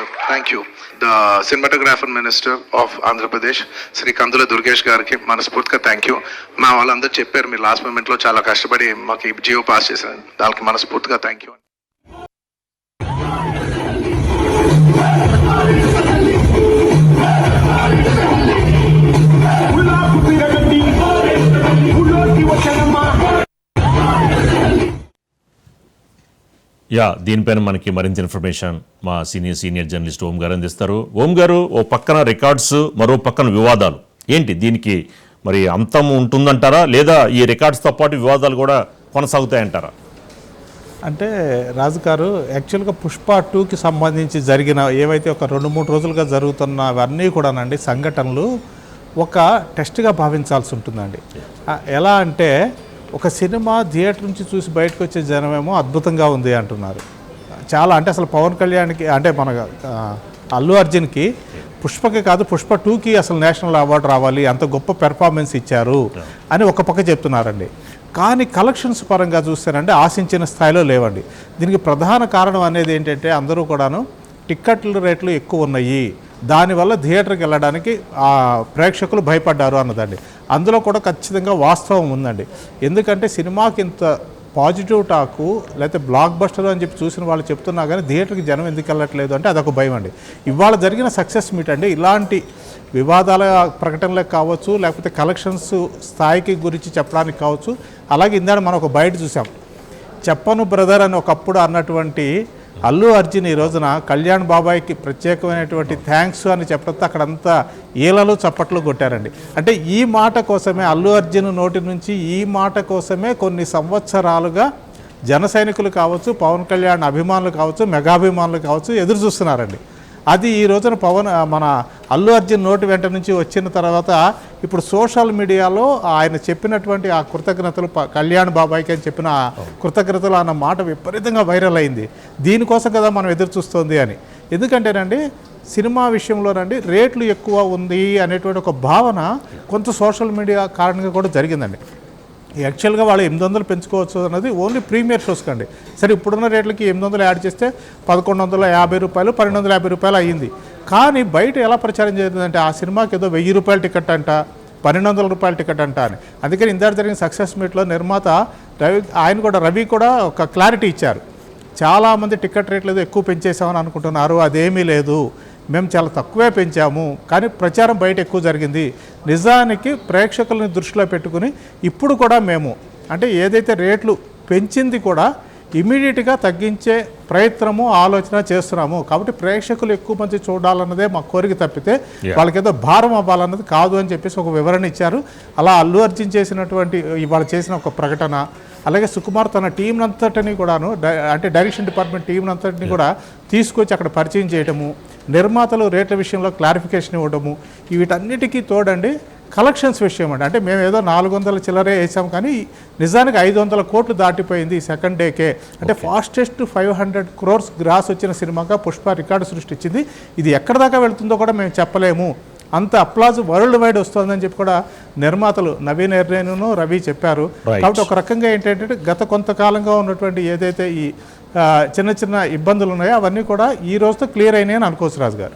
Minister, thank you. The cinematographer minister of Andhra Pradesh Shri Kandula Durgesh గారికి మనస్ఫూర్తిగా thank you. మా వాళ్ళందరూ చెప్పారు మీరు లాస్ట్ మూమెంట్లో చాలా కష్టపడి మాకు ఈ జియో పాస్ చేశారు, దానికి మనస్ఫూర్తిగా థ్యాంక్ యూ. దీనిపైన మనకి మరింత ఇన్ఫర్మేషన్ మా సీనియర్ జర్నలిస్ట్ ఓం గారు అందిస్తారు. ఓం గారు, ఓ పక్కన రికార్డ్స్, మరో పక్కన వివాదాలు, ఏంటి దీనికి మరి అంతం ఉంటుందంటారా, లేదా ఈ రికార్డ్స్తో పాటు వివాదాలు కూడా కొనసాగుతాయంటారా? అంటే రాజు గారు, యాక్చువల్గా పుష్ప 2కి సంబంధించి జరిగిన ఏవైతే ఒక 2-3 రోజులుగా జరుగుతున్నవన్నీ కూడానండి సంఘటనలు ఒక టెస్ట్గా భావించాల్సి ఉంటుందండి. ఎలా అంటే ఒక సినిమా థియేటర్ నుంచి చూసి బయటకు వచ్చే జనమేమో అద్భుతంగా ఉంది అంటున్నారు. చాలా అంటే అసలు పవన్ కళ్యాణ్కి అంటే మన అల్లు అర్జున్కి పుష్పకి కాదు పుష్ప 2కి అసలు నేషనల్ అవార్డు రావాలి, అంత గొప్ప పెర్ఫార్మెన్స్ ఇచ్చారు అని ఒక పక్క చెప్తున్నారండి. కానీ కలెక్షన్స్ పరంగా చూస్తేనంటే ఆశించిన స్థాయిలో లేవండి. దీనికి ప్రధాన కారణం అనేది ఏంటంటే అందరూ కూడాను టిక్కెట్ల రేట్లు ఎక్కువ ఉన్నాయి, దానివల్ల థియేటర్కి వెళ్ళడానికి ప్రేక్షకులు భయపడ్డారు అన్నదండి. అందులో కూడా ఖచ్చితంగా వాస్తవం ఉందండి. ఎందుకంటే సినిమాకి ఇంత పాజిటివ్ టాకు లేకపోతే బ్లాక్ బస్టర్ అని చెప్పి చూసిన వాళ్ళు చెప్తున్నా కానీ థియేటర్కి జనం ఎందుకు వెళ్ళట్లేదు అంటే అదొక భయం అండి. ఇవాళ జరిగిన సక్సెస్ మీట్ అండి ఇలాంటి వివాదాల ప్రకటనలకు కావచ్చు, లేకపోతే కలెక్షన్స్ స్థాయికి గురించి చెప్పడానికి కావచ్చు. అలాగే ఇందాక మనం ఒక బయట చూసాం, చెప్పను బ్రదర్ అని ఒకప్పుడు అన్నటువంటి అల్లు అర్జున్ ఈ రోజున కళ్యాణ్ బాబాయ్కి ప్రత్యేకమైనటువంటి థ్యాంక్స్ అని చెప్పడంతో అక్కడంతా ఈలలు చప్పట్లు కొట్టారండి. అంటే ఈ మాట కోసమే అల్లు అర్జున్ నోటి నుంచి ఈ మాట కోసమే కొన్ని సంవత్సరాలుగా జన సైనికులు కావచ్చు, పవన్ కళ్యాణ్ అభిమానులు కావచ్చు, మెగాభిమానులు కావచ్చు ఎదురు చూస్తున్నారండి. అది ఈ రోజున మన అల్లు అర్జున్ నోటి వెంట నుంచి వచ్చిన తర్వాత ఇప్పుడు సోషల్ మీడియాలో ఆయన చెప్పినటువంటి ఆ కృతజ్ఞతలు, కళ్యాణ్ బాబాయ్కి అని చెప్పిన కృతజ్ఞతలు అన్న మాట విపరీతంగా వైరల్ అయింది. దీనికోసం కదా మనం ఎదురు చూస్తుంది అని. ఎందుకంటేనండి సినిమా విషయంలోనండి రేట్లు ఎక్కువ ఉంది అనేటువంటి ఒక భావన కొంత సోషల్ మీడియా కారణంగా కూడా జరిగిందండి. యాక్చువల్గా వాళ్ళు 800 పెంచుకోవచ్చు అన్నది ఓన్లీ ప్రీమియర్ షోస్ కండి. సరే ఇప్పుడున్న రేట్లకి 800 యాడ్ చేస్తే 1150 రూపాయలు 1250 రూపాయలు అయ్యింది. కానీ బయట ఎలా ప్రచారం చేస్తుందంటే ఆ సినిమాకి ఏదో 1000 రూపాయల టికెట్ అంట, 1200 రూపాయల టికెట్ అంట అని. అందుకని ఇందాక జరిగిన సక్సెస్ మీట్లో నిర్మాత రవి కూడా ఒక క్లారిటీ ఇచ్చారు. చాలామంది టికెట్ రేట్లు ఏదో ఎక్కువ పెంచేసామని అనుకుంటున్నారు, అదేమీ లేదు, మేము చాలా తక్కువే పెంచాము, కానీ ప్రచారం బయట ఎక్కువ జరిగింది. నిజానికి ప్రేక్షకులని దృష్టిలో పెట్టుకుని ఇప్పుడు కూడా మేము అంటే ఏదైతే రేట్లు పెంచింది కూడా ఇమీడియట్గా తగ్గించే ప్రయత్నము ఆలోచన చేస్తున్నాము. కాబట్టి ప్రేక్షకులు ఎక్కువ మంది చూడాలన్నదే మా కోరిక తప్పితే వాళ్ళకేదో భారం అవ్వాలన్నది కాదు అని చెప్పేసి ఒక వివరణ ఇచ్చారు. అలా అల్లు అర్జున్ చేసినటువంటి ఇవాళ చేసిన ఒక ప్రకటన, అలాగే సుకుమార్ తన టీంనంతటిని కూడాను అంటే డైరెక్షన్ డిపార్ట్మెంట్ టీంనంతటిని కూడా తీసుకొచ్చి అక్కడ పరిచయం చేయడము, నిర్మాతలు రేట్ల విషయంలో క్లారిఫికేషన్ ఇవ్వడము, వీటన్నిటికీ తోడండి కలెక్షన్స్ విషయం అండి. అంటే మేము ఏదో 400 చిల్లరే వేసాం కానీ నిజానికి 500 కోట్లు దాటిపోయింది ఈ సెకండ్ డేకే. అంటే ఫాస్టెస్ట్ 500 crores గ్రాస్ వచ్చిన సినిమాగా పుష్ప రికార్డు సృష్టించింది. ఇది ఎక్కడ దాకా వెళ్తుందో కూడా మేము చెప్పలేము, అంత అప్లాజ్ వరల్డ్ వైడ్ వస్తుందని చెప్పి కూడా నిర్మాతలు నవీన్ ఎర్రేను రవి చెప్పారు. కాబట్టి ఒక రకంగా ఏంటంటే గత కొంతకాలంగా ఉన్నటువంటి ఏదైతే ఈ చిన్న చిన్న ఇబ్బందులు ఉన్నాయో అవన్నీ కూడా ఈ రోజుతో క్లియర్ అయినాయని అనుకోవచ్చు రాజు గారు.